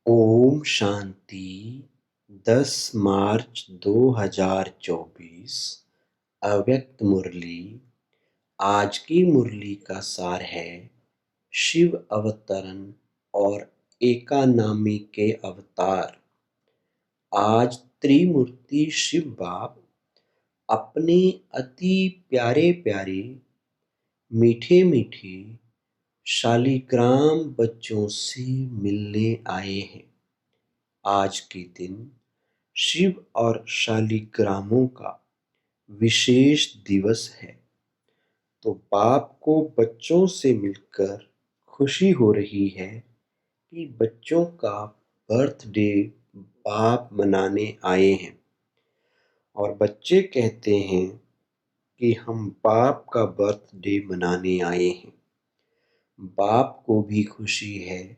ओम शांति। 10 मार्च 2024। अव्यक्त मुरली। आज की मुरली का सार है शिव अवतरण और एकानामी के अवतार। आज त्रिमूर्ति शिव बाप अपने अति प्यारे प्यारे मीठे मीठे शालिग्राम बच्चों से मिलने आए हैं। आज के दिन शिव और शालिग्रामों का विशेष दिवस है, तो बाप को बच्चों से मिलकर खुशी हो रही है कि बच्चों का बर्थडे बाप मनाने आए हैं। और बच्चे कहते हैं कि हम बाप का बर्थडे मनाने आए हैं। बाप को भी खुशी है,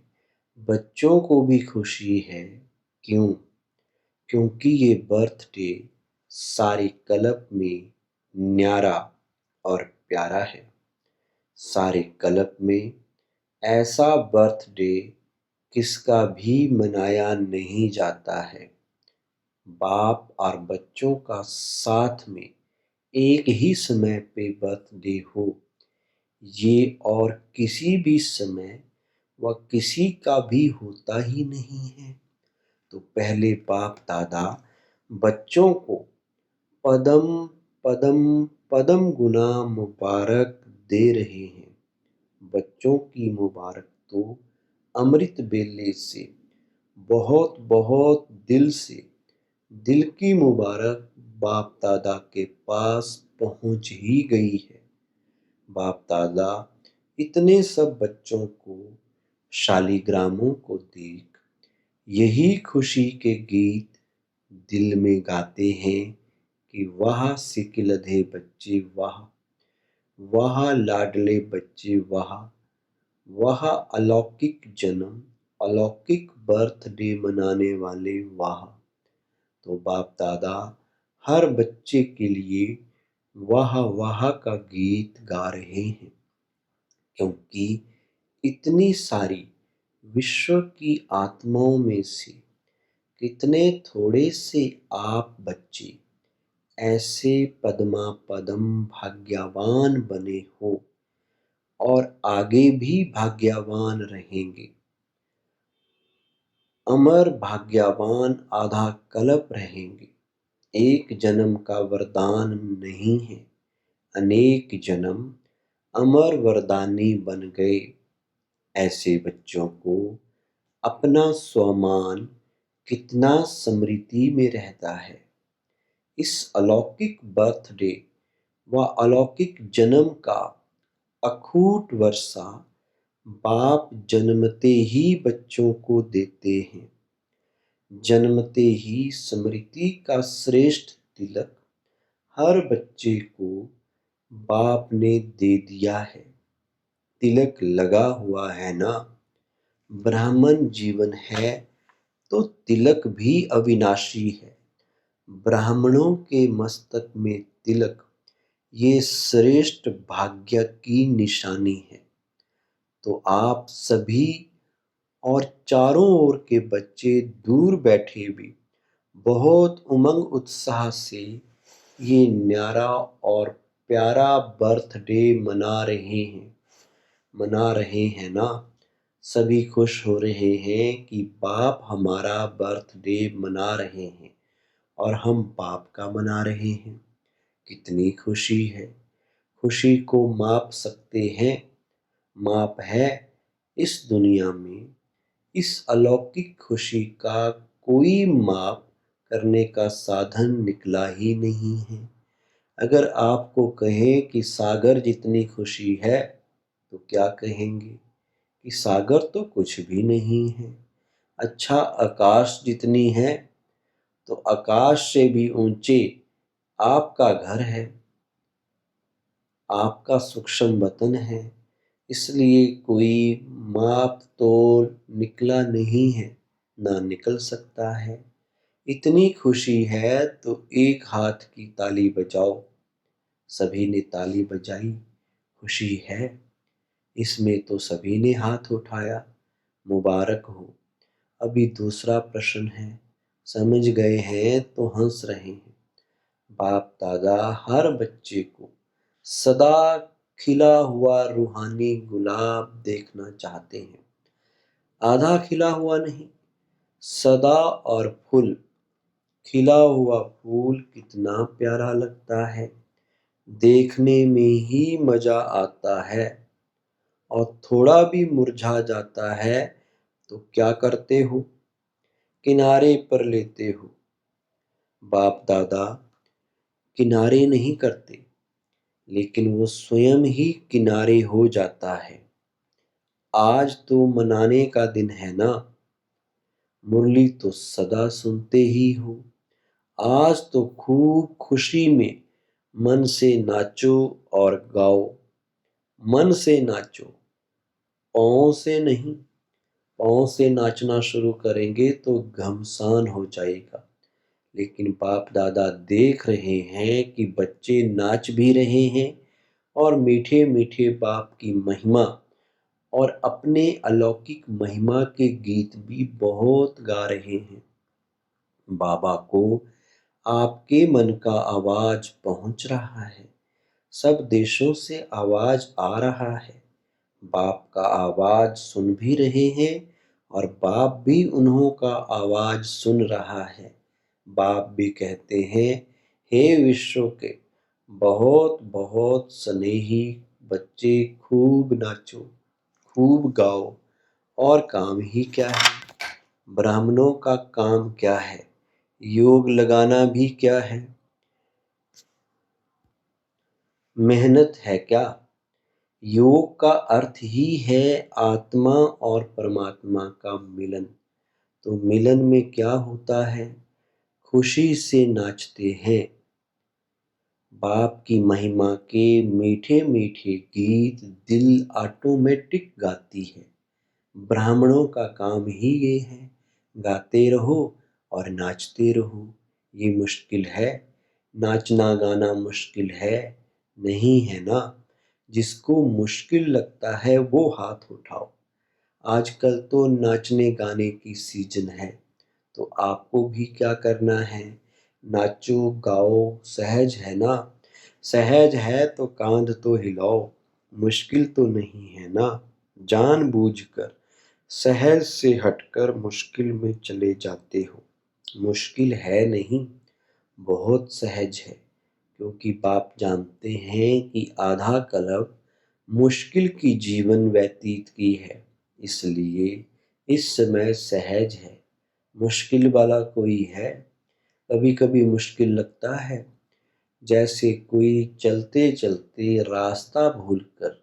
बच्चों को भी खुशी है। क्यों? क्योंकि ये बर्थडे सारे कल्प में न्यारा और प्यारा है। सारे कल्प में ऐसा बर्थडे किसका भी मनाया नहीं जाता है। बाप और बच्चों का साथ में एक ही समय पे बर्थडे हो, ये और किसी भी समय व किसी का भी होता ही नहीं है। तो पहले बाप दादा बच्चों को पदम पदम पदम गुना मुबारक दे रहे हैं। बच्चों की मुबारक तो अमृत बेले से बहुत बहुत दिल से, दिल की मुबारक बाप दादा के पास पहुंच ही गई है। बाप दादा इतने सब बच्चों को, शालिग्रामों को देख यही खुशी के गीत दिल में गाते हैं कि वाह सिकिलधे बच्चे वाह, वाह लाडले बच्चे वाह, वाह अलौकिक जन्म, अलौकिक बर्थडे मनाने वाले वाह। तो बाप दादा हर बच्चे के लिए वाह वाह का गीत गा रहे हैं, क्योंकि इतनी सारी विश्व की आत्माओं में से कितने थोड़े से आप बच्चे ऐसे पदमा पदम भाग्यवान बने हो और आगे भी भाग्यवान रहेंगे। अमर भाग्यवान आधा कल्प रहेंगे। एक जन्म का वरदान नहीं है, अनेक जन्म अमर वरदानी बन गए। ऐसे बच्चों को अपना स्वमान कितना स्मृति में रहता है। इस अलौकिक बर्थडे व अलौकिक जन्म का अखूट वर्षा बाप जन्मते ही बच्चों को देते हैं। जन्मते ही स्मृति का श्रेष्ठ तिलक हर बच्चे को बाप ने दे दिया है। तिलक लगा हुआ है ना। ब्राह्मण जीवन है तो तिलक भी अविनाशी है। ब्राह्मणों के मस्तक में तिलक ये श्रेष्ठ भाग्य की निशानी है। तो आप सभी और चारों ओर के बच्चे दूर बैठे भी बहुत उमंग उत्साह से ये न्यारा और प्यारा बर्थडे मना रहे हैं ना। सभी खुश हो रहे हैं कि बाप हमारा बर्थडे मना रहे हैं और हम बाप का मना रहे हैं। कितनी खुशी है। खुशी को माप सकते हैं? माप है इस दुनिया में इस अलौकिक खुशी का कोई माप करने का साधन निकला ही नहीं है। अगर आपको कहें कि सागर जितनी खुशी है तो क्या कहेंगे कि सागर तो कुछ भी नहीं है। अच्छा, आकाश जितनी है तो आकाश से भी ऊंचे आपका घर है, आपका सूक्ष्म वतन है। इसलिए कोई माप तोल निकला नहीं है, ना निकल सकता है। इतनी खुशी है तो एक हाथ की ताली बजाओ। सभी ने ताली बजाई। खुशी है इसमें तो सभी ने हाथ उठाया। मुबारक हो। अभी दूसरा प्रश्न है। समझ गए हैं तो हंस रहे हैं। बाप दादा हर बच्चे को सदा खिला हुआ रूहानी गुलाब देखना चाहते हैं। आधा खिला हुआ नहीं, सदा। और फूल, खिला हुआ फूल कितना प्यारा लगता है, देखने में ही मजा आता है। और थोड़ा भी मुरझा जाता है तो क्या करते हो? किनारे पर लेते हो। बाप दादा किनारे नहीं करते, लेकिन वो स्वयं ही किनारे हो जाता है। आज तो मनाने का दिन है ना। मुरली तो सदा सुनते ही हो। आज तो खूब खुशी में मन से नाचो और गाओ। मन से नाचो, पाँव से नहीं। पाँव से नाचना शुरू करेंगे तो घमसान हो जाएगा। लेकिन बाप दादा देख रहे हैं कि बच्चे नाच भी रहे हैं और मीठे मीठे बाप की महिमा और अपने अलौकिक महिमा के गीत भी बहुत गा रहे हैं। बाबा को आपके मन का आवाज पहुंच रहा है। सब देशों से आवाज आ रहा है। बाप का आवाज सुन भी रहे हैं और बाप भी उन्हों का आवाज सुन रहा है। बाप भी कहते हैं, हे विश्व के बहुत बहुत स्नेही बच्चे, खूब नाचो, खूब गाओ। और काम ही क्या है? ब्राह्मणों का काम क्या है? योग लगाना भी क्या है? मेहनत है क्या? योग का अर्थ ही है आत्मा और परमात्मा का मिलन। तो मिलन में क्या होता है? खुशी से नाचते हैं। बाप की महिमा के मीठे मीठे गीत दिल ऑटोमेटिक गाती है। ब्राह्मणों का काम ही ये है, गाते रहो और नाचते रहो। ये मुश्किल है? नाचना गाना मुश्किल है? नहीं है ना। जिसको मुश्किल लगता है वो हाथ उठाओ। आजकल तो नाचने गाने की सीजन है, तो आपको भी क्या करना है? नाचो गाओ, सहज है ना। सहज है तो कांध तो हिलाओ। मुश्किल तो नहीं है ना। जानबूझकर सहज से हटकर मुश्किल में चले जाते हो। मुश्किल है नहीं, बहुत सहज है। क्योंकि बाप जानते हैं कि आधा कल्प मुश्किल की जीवन व्यतीत की है, इसलिए इस समय सहज है। मुश्किल वाला कोई है? कभी कभी मुश्किल लगता है, जैसे कोई चलते चलते रास्ता भूलकर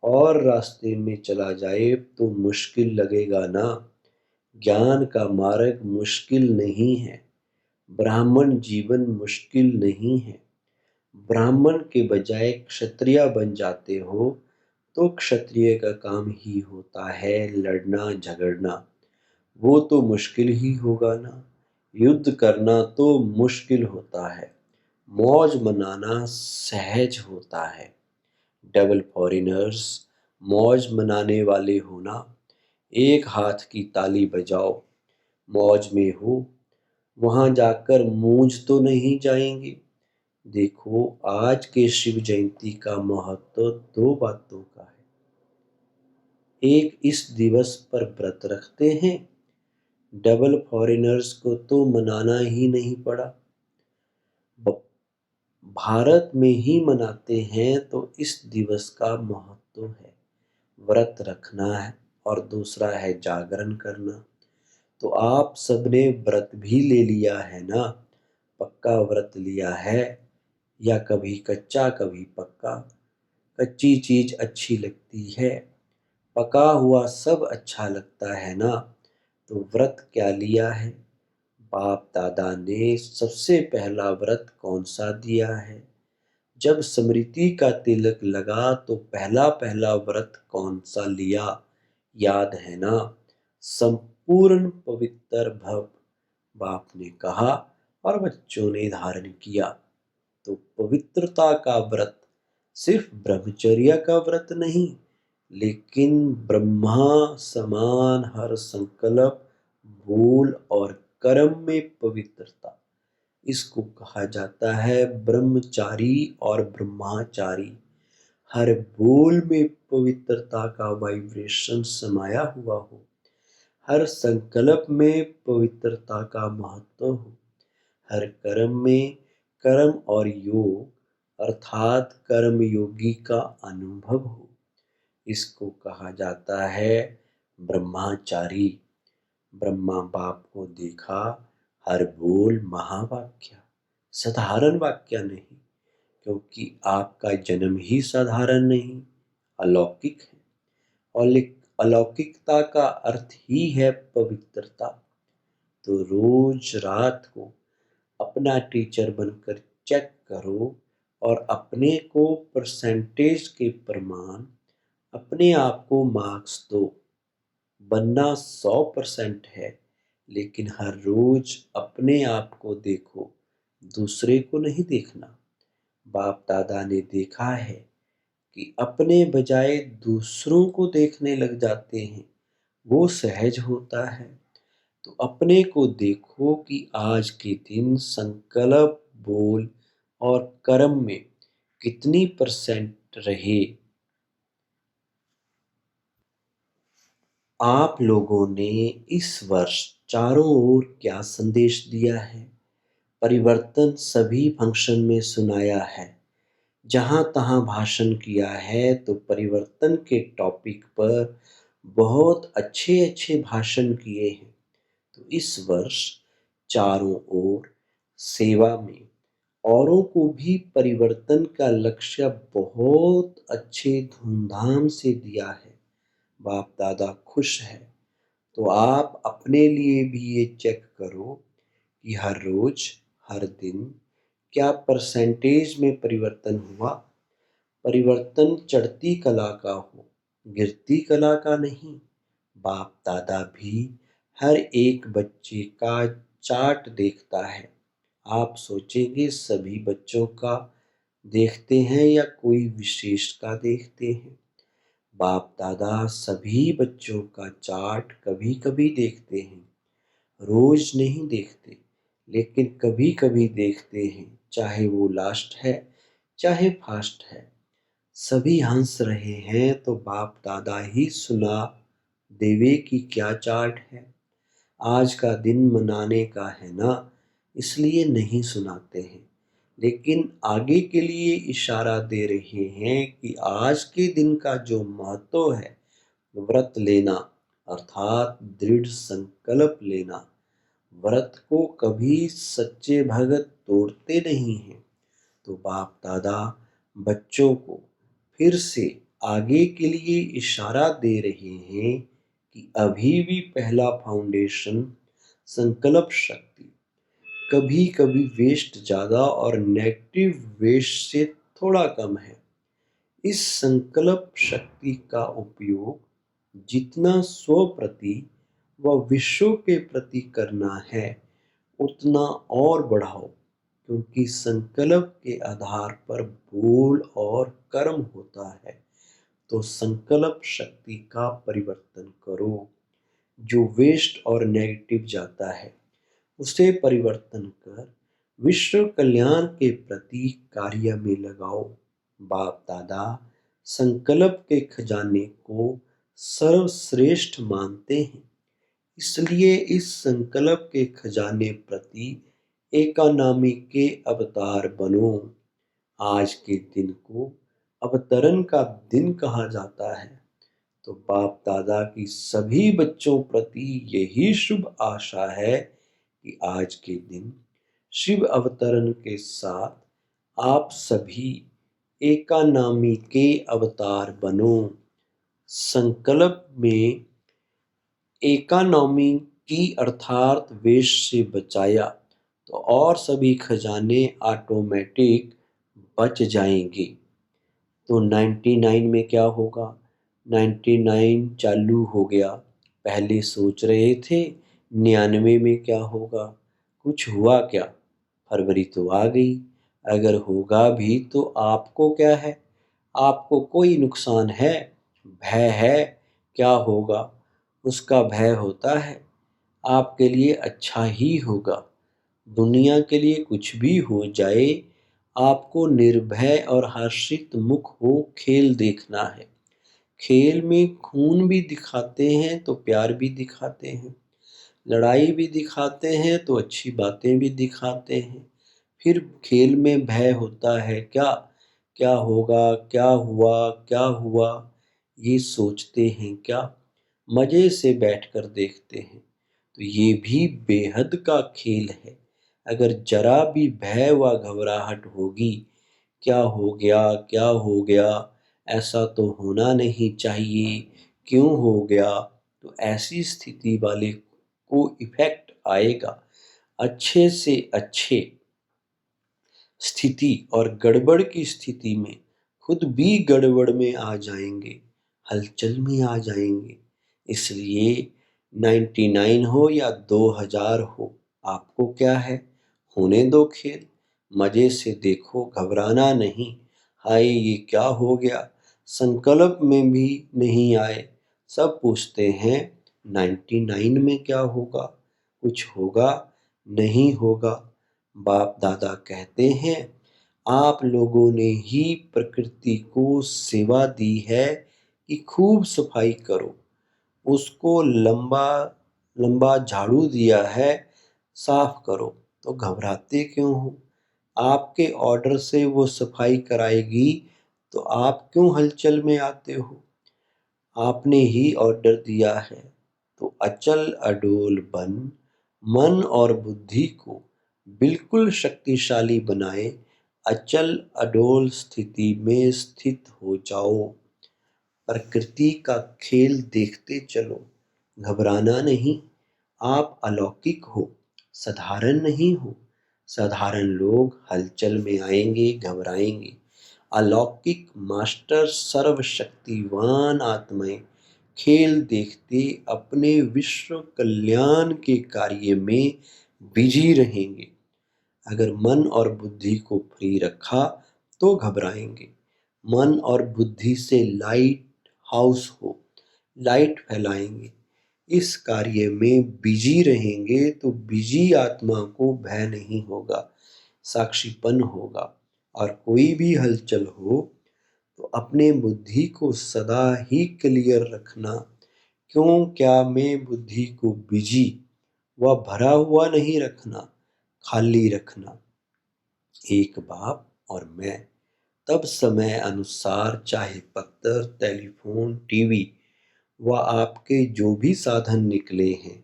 और रास्ते में चला जाए तो मुश्किल लगेगा ना। ज्ञान का मार्ग मुश्किल नहीं है। ब्राह्मण जीवन मुश्किल नहीं है। ब्राह्मण के बजाय क्षत्रिय बन जाते हो तो क्षत्रिय का काम ही होता है लड़ना झगड़ना। वो तो मुश्किल ही होगा ना। युद्ध करना तो मुश्किल होता है, मौज मनाना सहज होता है। डबल फॉरेनर्स, मौज मनाने वाले हो ना। एक हाथ की ताली बजाओ। मौज में हो, वहां जाकर मूंझ तो नहीं जाएंगे। देखो, आज के शिव जयंती का महत्व दो बातों का है। एक, इस दिवस पर व्रत रखते हैं। डबल फॉरेनर्स को तो मनाना ही नहीं पड़ा, भारत में ही मनाते हैं। तो इस दिवस का महत्व है व्रत रखना है और दूसरा है जागरण करना। तो आप सबने व्रत भी ले लिया है ना। पक्का व्रत लिया है या कभी कच्चा कभी पक्का? कच्ची चीज अच्छी लगती है, पका हुआ सब अच्छा लगता है ना। तो व्रत क्या लिया है? बाप दादा ने सबसे पहला व्रत कौन सा दिया है? जब स्मृति का तिलक लगा तो पहला पहला व्रत कौन सा लिया? याद है ना? संपूर्ण पवित्र भव, बाप ने कहा और बच्चों ने धारण किया। तो पवित्रता का व्रत सिर्फ ब्रह्मचर्य का व्रत नहीं, लेकिन ब्रह्मा समान हर संकल्प बोल और कर्म में पवित्रता, इसको कहा जाता है ब्रह्मचारी और ब्रह्माचारी। हर बोल में पवित्रता का वाइब्रेशन समाया हुआ हो, हर संकल्प में पवित्रता का महत्व हो, हर कर्म में कर्म और योग अर्थात कर्म योगी का अनुभव हो, इसको कहा जाता है ब्रह्माचारी। ब्रह्मा बाप को देखा, हर बोल महावाक्य, साधारण वाक्य नहीं, क्योंकि आपका जन्म ही साधारण नहीं, अलौकिक है। और अलौकिकता का अर्थ ही है पवित्रता। तो रोज रात को अपना टीचर बनकर चेक करो और अपने को परसेंटेज के प्रमाण, अपने आप को मार्क्स दो। बनना 100% है, लेकिन हर रोज अपने आप को देखो, दूसरे को नहीं देखना। बाप दादा ने देखा है कि अपने बजाय दूसरों को देखने लग जाते हैं, वो सहज होता है। तो अपने को देखो कि आज के दिन संकल्प, बोल और कर्म में कितनी परसेंट रहे। आप लोगों ने इस वर्ष चारों ओर क्या संदेश दिया है? परिवर्तन सभी फंक्शन में सुनाया है, जहाँ तहाँ भाषण किया है। तो परिवर्तन के टॉपिक पर बहुत अच्छे अच्छे भाषण किए हैं। तो इस वर्ष चारों ओर सेवा में औरों को भी परिवर्तन का लक्ष्य बहुत अच्छे धूमधाम से दिया है। बाप दादा खुश है। तो आप अपने लिए भी ये चेक करो कि हर रोज, हर दिन क्या परसेंटेज में परिवर्तन हुआ। परिवर्तन चढ़ती कला का हो, गिरती कला का नहीं। बाप दादा भी हर एक बच्चे का चार्ट देखता है। आप सोचेंगे सभी बच्चों का देखते हैं या कोई विशेष का देखते हैं? बाप दादा सभी बच्चों का चार्ट कभी कभी देखते हैं, रोज नहीं देखते, लेकिन कभी कभी देखते हैं। चाहे वो लास्ट है, चाहे फास्ट है, सभी हंस रहे हैं तो बाप दादा ही सुना देवे कि क्या चार्ट है। आज का दिन मनाने का है ना, इसलिए नहीं सुनाते हैं, लेकिन आगे के लिए इशारा दे रहे हैं कि आज के दिन का जो महत्व है, व्रत लेना अर्थात दृढ़ संकल्प लेना। व्रत को कभी सच्चे भगत तोड़ते नहीं हैं। तो बाप दादा बच्चों को फिर से आगे के लिए इशारा दे रहे हैं कि अभी भी पहला फाउंडेशन संकल्प शक्ति, कभी कभी वेस्ट ज़्यादा और नेगेटिव वेस्ट से थोड़ा कम है। इस संकल्प शक्ति का उपयोग जितना स्व प्रति व विश्व के प्रति करना है, उतना और बढ़ाओ, क्योंकि संकल्प के आधार पर बोल और कर्म होता है। तो संकल्प शक्ति का परिवर्तन करो। जो वेस्ट और नेगेटिव जाता है, उसे परिवर्तन कर विश्व कल्याण के प्रति कार्य में लगाओ। बाप दादा संकल्प के खजाने को सर्वश्रेष्ठ मानते हैं, इसलिए इस संकल्प के खजाने प्रति एकानामी के अवतार बनो। आज के दिन को अवतरण का दिन कहा जाता है। तो बाप दादा की सभी बच्चों प्रति यही शुभ आशा है कि आज के दिन शिव अवतरण के साथ आप सभी एकानामी के अवतार बनो। संकल्प में इकोनॉमी की अर्थात वेश से बचाया तो और सभी खजाने ऑटोमेटिक बच जाएंगे। तो 99 में क्या होगा? 99 चालू हो गया। पहले सोच रहे थे 99 में क्या होगा, कुछ हुआ क्या? फरवरी तो आ गई। अगर होगा भी तो आपको क्या है? आपको कोई नुकसान है? भय है? क्या होगा उसका भय होता है? आपके लिए अच्छा ही होगा। दुनिया के लिए कुछ भी हो जाए, आपको निर्भय और हर्षित मुख हो खेल देखना है। खेल में खून भी दिखाते हैं तो प्यार भी दिखाते हैं, लड़ाई भी दिखाते हैं तो अच्छी बातें भी दिखाते हैं। फिर खेल में भय होता है क्या? क्या होगा, क्या हुआ, क्या हुआ, ये सोचते हैं क्या? मज़े से बैठकर देखते हैं। तो ये भी बेहद का खेल है। अगर ज़रा भी भय व घबराहट होगी, क्या हो गया, क्या हो गया, ऐसा तो होना नहीं चाहिए, क्यों हो गया? तो ऐसी स्थिति वाले को इफ़ेक्ट आएगा। अच्छे से अच्छे स्थिति और गड़बड़ की स्थिति में खुद भी गड़बड़ में आ जाएंगे, हलचल में आ जाएंगे। इसलिए 99 हो या 2000 हो, आपको क्या है, होने दो खेल। मज़े से देखो, घबराना नहीं। हाय ये क्या हो गया, संकल्प में भी नहीं आए। सब पूछते हैं 99 में क्या होगा, कुछ होगा, नहीं होगा। बाप दादा कहते हैं आप लोगों ने ही प्रकृति को सेवा दी है कि खूब सफाई करो, उसको लंबा लंबा झाड़ू दिया है, साफ करो। तो घबराते क्यों हो? आपके ऑर्डर से वो सफाई कराएगी तो आप क्यों हलचल में आते हो? आपने ही ऑर्डर दिया है। तो अचल अडोल बन मन और बुद्धि को बिल्कुल शक्तिशाली बनाए, अचल अडोल स्थिति में स्थित हो जाओ। प्रकृति का खेल देखते चलो, घबराना नहीं। आप अलौकिक हो, साधारण नहीं हो। साधारण लोग हलचल में आएंगे, घबराएंगे। अलौकिक मास्टर सर्वशक्तिवान आत्माएं खेल देखते अपने विश्व कल्याण के कार्य में बिजी रहेंगे। अगर मन और बुद्धि को फ्री रखा तो घबराएंगे। मन और बुद्धि से लाइट हाउस हो, लाइट फैलाएंगे। इस कार्य में बिजी रहेंगे तो बिजी आत्मा को भय नहीं होगा, साक्षीपन होगा। और कोई भी हलचल हो तो अपने बुद्धि को सदा ही क्लियर रखना। क्यों, क्या में बुद्धि को बिजी व भरा हुआ नहीं रखना, खाली रखना। एक बाप और मैं, तब समय अनुसार चाहे पत्र, टेलीफोन, टीवी व आपके जो भी साधन निकले हैं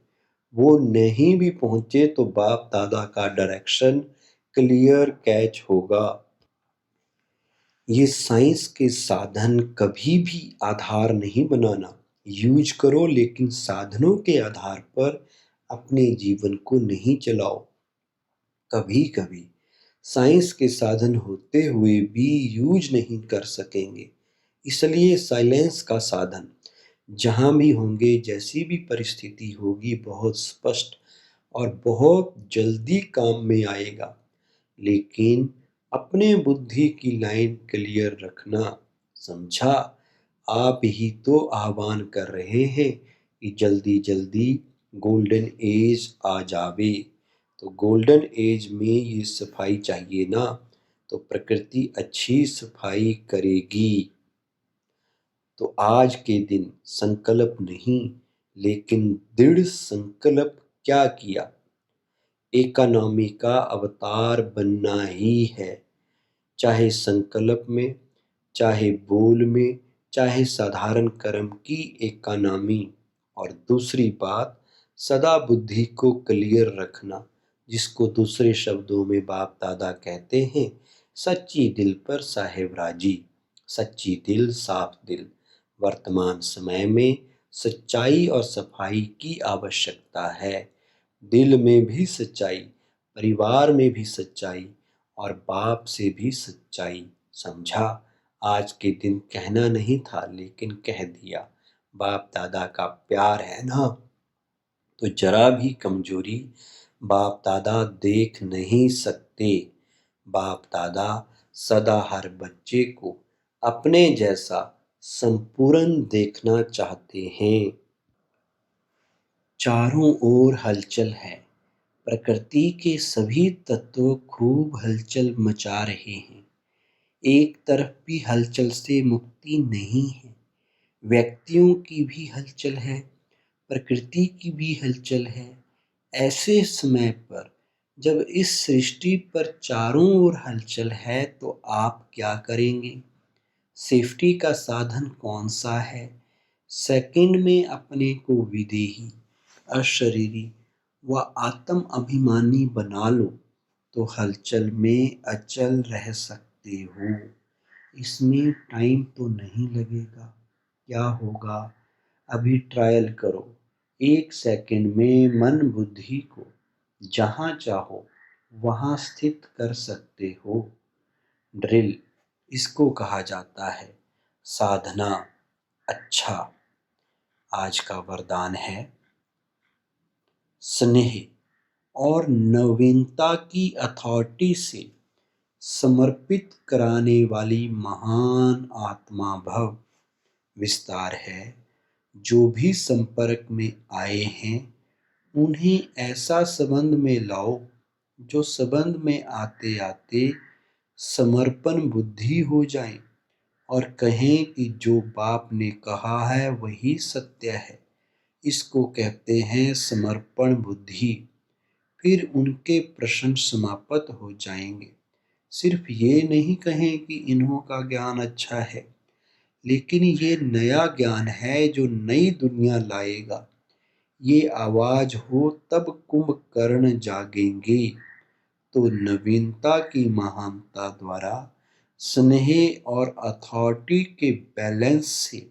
वो नहीं भी पहुंचे तो बाप दादा का डायरेक्शन क्लियर कैच होगा। ये साइंस के साधन कभी भी आधार नहीं बनाना। यूज करो लेकिन साधनों के आधार पर अपने जीवन को नहीं चलाओ। कभी कभी साइंस के साधन होते हुए भी यूज नहीं कर सकेंगे। इसलिए साइलेंस का साधन जहाँ भी होंगे, जैसी भी परिस्थिति होगी, बहुत स्पष्ट और बहुत जल्दी काम में आएगा। लेकिन अपने बुद्धि की लाइन क्लियर रखना, समझा? आप ही तो आह्वान कर रहे हैं कि जल्दी जल्दी गोल्डन एज आ जावे। तो गोल्डन एज में ये सफाई चाहिए ना, तो प्रकृति अच्छी सफाई करेगी। तो आज के दिन संकल्प नहीं लेकिन दृढ़ संकल्प क्या किया, इकोनॉमी का अवतार बनना ही है। चाहे संकल्प में, चाहे बोल में, चाहे साधारण कर्म की इकोनॉमी। और दूसरी बात, सदा बुद्धि को क्लियर रखना, जिसको दूसरे शब्दों में बाप दादा कहते हैं सच्ची दिल पर साहेब राजी। सच्ची दिल, साफ दिल। वर्तमान समय में सच्चाई और सफाई की आवश्यकता है। दिल में भी सच्चाई, परिवार में भी सच्चाई और बाप से भी सच्चाई, समझा? आज के दिन कहना नहीं था लेकिन कह दिया। बाप दादा का प्यार है ना, तो जरा भी कमजोरी बाप दादा देख नहीं सकते। बाप दादा सदा हर बच्चे को अपने जैसा संपूर्ण देखना चाहते हैं। चारों ओर हलचल है। प्रकृति के सभी तत्व खूब हलचल मचा रहे हैं। एक तरफ भी हलचल से मुक्ति नहीं है। व्यक्तियों की भी हलचल है, प्रकृति की भी हलचल है। ऐसे समय पर जब इस सृष्टि पर चारों ओर हलचल है तो आप क्या करेंगे? सेफ्टी का साधन कौन सा है? सेकंड में अपने को विदेही, अशरीरी व आत्म अभिमानी बना लो तो हलचल में अचल रह सकते हो। इसमें टाइम तो नहीं लगेगा। क्या होगा? अभी ट्रायल करो। 1 सेकंड में मन बुद्धि को जहाँ चाहो वहाँ स्थित कर सकते हो। ड्रिल इसको कहा जाता है साधना। अच्छा, आज का वरदान है स्नेह और नवीनता की अथॉरिटी से समर्पित कराने वाली महान आत्मा भव। विस्तार है, जो भी संपर्क में आए हैं उन्हें ऐसा संबंध में लाओ जो संबंध में आते आते समर्पण बुद्धि हो जाए और कहें कि जो बाप ने कहा है वही सत्य है। इसको कहते हैं समर्पण बुद्धि। फिर उनके प्रश्न समाप्त हो जाएंगे। सिर्फ ये नहीं कहें कि इन्हों का ज्ञान अच्छा है, लेकिन ये नया ज्ञान है जो नई दुनिया लाएगा। ये आवाज हो तब कुंभकर्ण जागेंगे। तो नवीनता की महानता द्वारा स्नेह और अथॉरिटी के बैलेंस से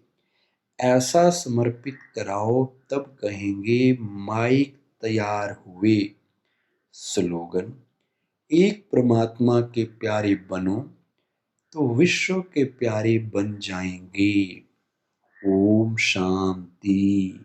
ऐसा समर्पित कराओ तब कहेंगे माइक तैयार हुए। स्लोगन: एक परमात्मा के प्यारे बनो तो विश्व के प्यारे बन जाएंगे। ओम शांति।